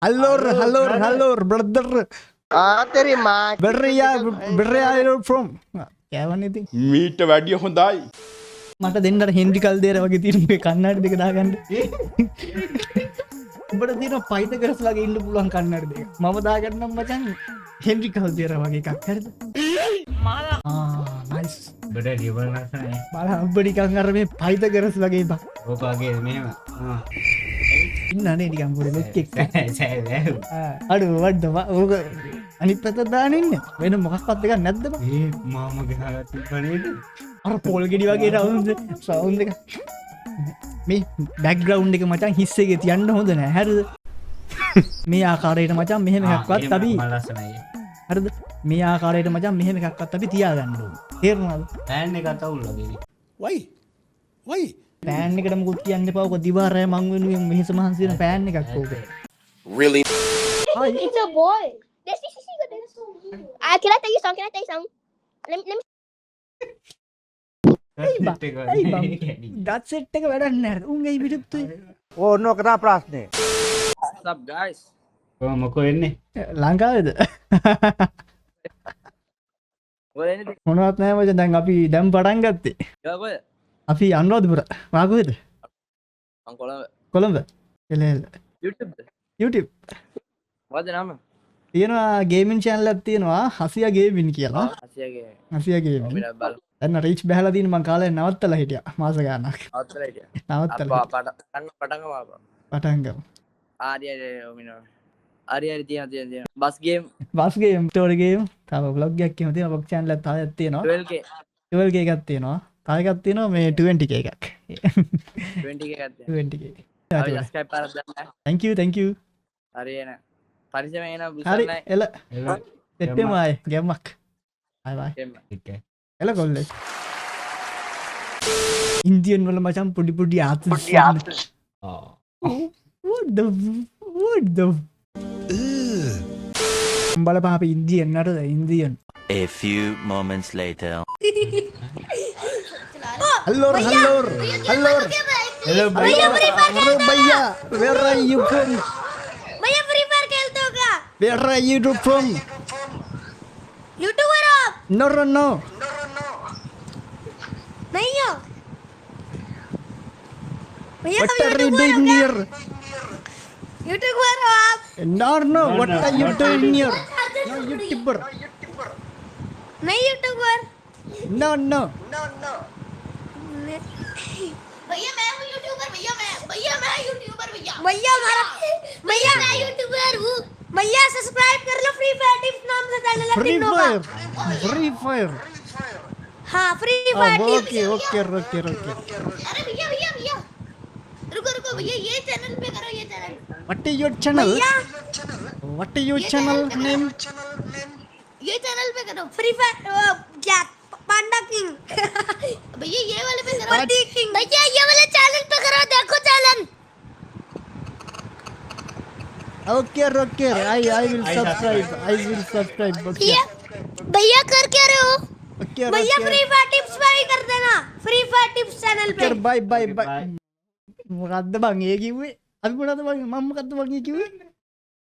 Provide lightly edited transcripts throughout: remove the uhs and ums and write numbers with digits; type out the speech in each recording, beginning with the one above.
Hello, brother. तेरी माँ Where are you from? කෑවන්නේ ඉතින්. මීට වැඩිය හොඳයි. මට දෙන්නට හෙන්රි කල්දේර වගේ තියෙන මේ කන්නඩි දෙක දාගන්න. උඹට තියෙන පයිතගරස් වගේ ඉන්න පුළුවන් කන්නඩි දෙක. මම දාගන්නම් මචං හෙන්රි කල්දේර වගේ එකක්. හරිද? නයිස්. බඩ ලිවර් නැසනේ. බලන්න උඹ නිකන් අර මේ පයිතගරස් වගේ බා. ඕක වගේ මෙහෙම. ඉන්නනේ නිකන් පොඩි ලොක් එක්ක. සෑ වැහු. අඩු වඩ ඕක අනිත් පැත්තට දාන්න ඉන්නේ. වෙන මොකක්වත් එකක් නැද්ද බා? ඒ මාම ගහලා තිබ්බනේද? අර පොල් ගෙඩි වගේ සවුන්ඩ් එක. මේ බෑග්ග්‍රවුන්ඩ් එක මචං හිස් එකේ තියන්න හොඳ නෑ. හරිද? මේ ආකාරයට මචං මෙහෙම එකක්වත් අපි මලසනයි. හරිද? මේ ආකාරයට මචං මෙහෙම එකක්වත් අපි තියාගන්න ඕනේ. තේරුණාද? පෑන් එකත් අවුල් වගේ. පෑන් එකට මොකුත් කියන්න එපා. ඔක දිවාරය මං වෙනුවෙන් මෙහෙස මහන්සි වෙන පෑන් එකක් ඕක. Really? Hi. It's a boy. Can I tell you something? Let me ඩත් සෙට් එක වැඩක් නෑ. උන් ඇයි විරුද්ධයි? ඕන්න කතා ප්‍රශ්නේ What's up, guys? මොකෝ එන්නේ? ලංකාවේද? What anything? මොනවත් නෑ මචං. දැන් අපි දැන් පටන් ගත්තේ. What? අපි අනුරාධපුර. වා කොහෙද? Uncle, කොළඹ. එලෙල. YouTube. YouTube. What's the name? තියෙනවා ගේමින් channel එකක් තියෙනවා හසියා ගේමින් කියලා. Asiage. Hasiya gaming. Mira, bal. දැන් රීච් බහලා තියෙන මං කාලේ නවත්තලා හිටියා මාස ගාණක්. Outside idea. නවත්තලා Apa? Patang apa? පටන් ගමු. Ada, Mino. Ada dia. Bus game. Bus game story game තව vlog එකක් එහෙම තියෙනවා බොක් channel එකක් තායක් තියෙනවා 12k. 12k එකක් තියෙනවා තව එකක් තියෙනවා මේ 20k එකක් 20k kata. 20k Abi subscribe paras danna. thank you Hari ena. Parisama ena හරි busan naik. එල දෙත්තෙම ආයේ ගැම්මක් bye එල කොල්ලේ ඉන්දියන් වල මචං පොඩි ආත්මස් what the බලපන් අපි ඉන්දියන් නේද Indian A few moments later. hello Hello, भैया भैया where are you from भैया फ्री फायर खेलते हो क्या? where are you from YouTuber हो आप? no नहीं हो? भैया what कभी are you यूट्यूबर हो doing क्या? here यूट्यूबर हो आप? no what are you doing here no youtuber नहीं यूट्यूबर. no भैया मैं हूँ यूट्यूबर. भैया मैं यूट्यूबर. भैया मैं यूट्यूबर हूँ. भैया सब्सक्राइब कर लो. फ्री फायर टिप्स नाम से चैनल है free तीनों का. fire हाँ free oh, fire tips. okay अरे भैया रुको भैया ये चैनल पे करो. ये channel what is your channel भैया what is your channel name ये चैनल पे करो. फ्री फायर क्या पांडा किंग. भैया ये वाले पे करो. पांडा किंग. भैया ये वाले चैनल पे करो. देखो channel. okay I will subscribe okay भैया कर क्या रहे हो? okay भैया फ्री फायर टिप्स पे ही कर देना. फ्री फायर टिप्स चैनल पे. bye මොකද්ද බං ඒ කිව්වේ අපි මොනවද බං මම මොකද්ද බං ඒ කිව්වේ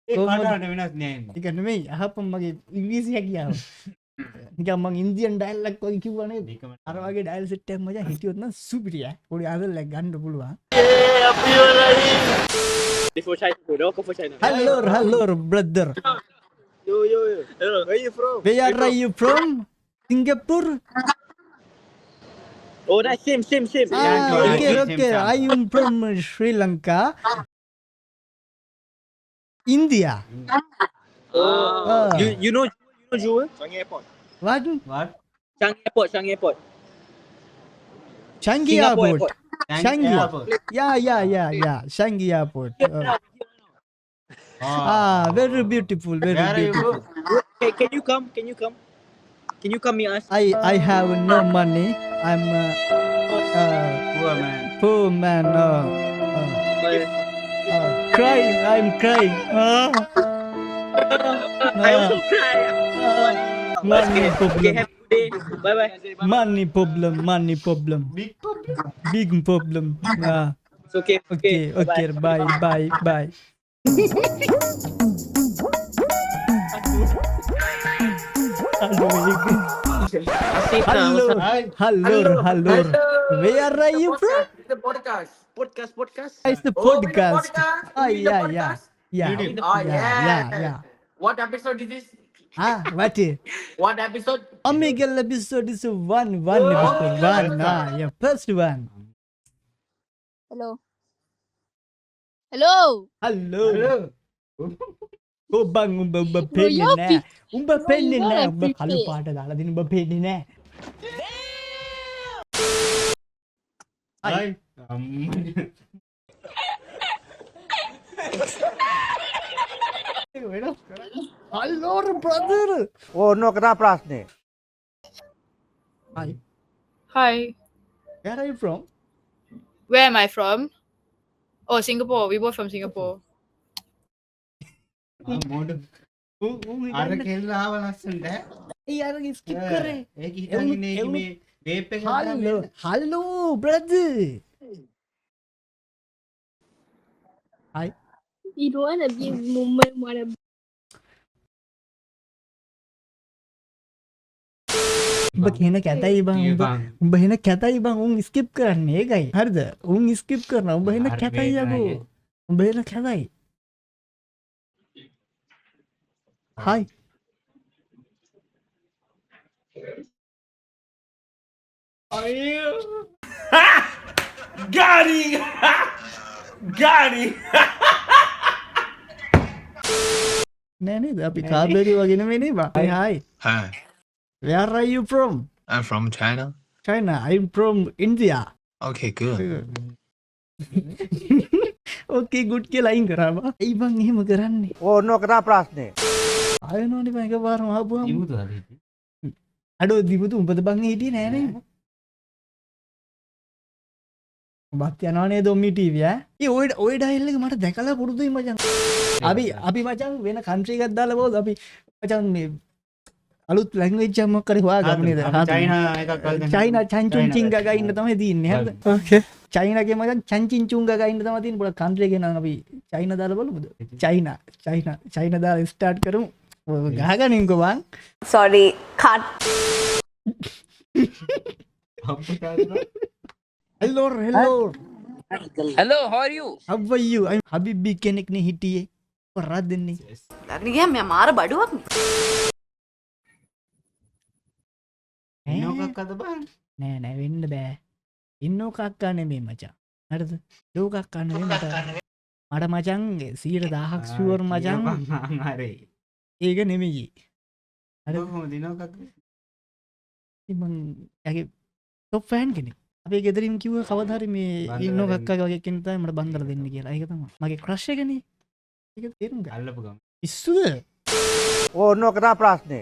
ඒ පාඩමට වෙනස් නෑ. ඒක නෙමෙයි අහපම් මගේ ඉංග්‍රීසි හැකියාව නිකන් මං ඉන්දියන් ඩයලොග් වගේ කිව්වා නේද අර වගේ ඩයල් සෙට් එකක් මචං හිටියොත් නම් සුපිරිය පොඩි ආදල්ලක් ගන්න පුළුවන් Before China, before China. hello brother Yo. Hello. Where you from? where are you from Singapore Oh, that's same. okay I am from Sri Lanka India You know Jewel? Changi Airport. what Changi Airport. Changi Singapore Airport. Changi. Yeah. Changi Airport. Very beautiful. Hey, can you come? Can you come meet us? I have no money. I'm poor man. poor man. Crying. I'm crying. I also cry. Money Okay, problem. have a good day. Bye. Money problem. Big problem. It's okay. Okay. Bye. Hello, hello. Where are you from? The podcast. It's the podcast. Oh, yeah. YouTube. Yeah. What episode is this? What? What episode? Omegle episode is one episode. One. Yeah, first one. Hello. Hello. Hello. Oh bang, umba Bro, penny you're na. big- Umba Bro, penny you na. are Umba big kalu face. pada dah. Ladin umba penny na. Ay. Hello, brother. ඕන්න කතා ප්‍රශ්නය. Hi. Hi, Where are you from? where am I from? Oh, Singapore. We both from Singapore. මොඩ අර කෙල්ල ආව ලස්සනට यार skip कर रहे. ඒක හිතන්නේ නේ මේ වේප් එක Hello, brother. Hi. You don't wanna be Mumbai, wanna උඹ කියන කැතයි බං උඹ හෙන කැතයි බං උන් ස්කිප් කරන්නේ ඒකයි හරිද උන් ස්කිප් කරනවා උඹ හෙන හරි කැතයි යකෝ වේදනයි. උඹ හෙන කැතයි හයි නෑ නේද අපි කාබලරි වගෙන වෙනේ බා හයි Hi, where are you from I'm from China. China I'm from India Okay, good. Okay good කියලා අයින් කරා බා ඇයි බං එහෙම කරන්නේ ඕන්න කතා ප්‍රශ්නය. ආයෙනෝනි බං එකපාරම ආපුවම ඉමුතු හරි අඩෝ දිමුතු උඹද බං හිටියේ නෑ නේ උඹත් යනවනේ දොම්මි ටීවී ඈ ඒ ඔය ඩයල් එක මට දැකලා පුරුදුයි මචං අපි මචං වෙන කන්ට්‍රි එකක් දාලා බෝද අපි මචං මේ අලුත් ලැන්ග්වේජ් එකක් මොකක් හරි හොයාගමු නේද චයිනා එකක් අල්ලගෙන චයිනා චන්චුන් චින්ගා ගා ඉන්න තමයි තියෙන්නේ හරිද ඕකේ චයිනාගේ මචං චන්චින් චුන්ගා ගා ඉන්න තමයි තියෙන්නේ පොඩක් කන්ට්‍රි එකේ නම් අපි චයිනා දාලා බලමුද චයිනා දාලා ස්ටාර්ට් කරමු ගහගනින්කෝ බං Sorry, can't. hello Hello, how are you? how are you I'm habibi කෙනෙක් නේ හිටියේ කරා දෙන්නේ ලග්න ගියා මම මාර බඩුවක් නෝකක් අද බං නෑ වෙන්න බෑ ඉන්නෝ කක්කා නෙමෙයි මචං හරිද ලෝ කක්කා නෙමෙයි මට මචං 100,000ක් ෂුවර් මචං හරි ඒක නෙමෙයි අර කොහොමද නෝකක් මං යගේ টොප් ෆෑන් කෙනෙක් අපේ ගෙදරින් කිව්වා කවදා හරි මේ බන්දර ඉන්නෝ දෙන්න. කක්කා වගේ කෙනෙක් තමයි මට බන්දර දෙන්න කියලා ඒක තමයි මගේ ක්‍රෂ් එකනේ ඒක තේරුම් ගන්න අල්ලපු ගම පිස්සුද ඕන්න කතා ප්‍රශ්නය.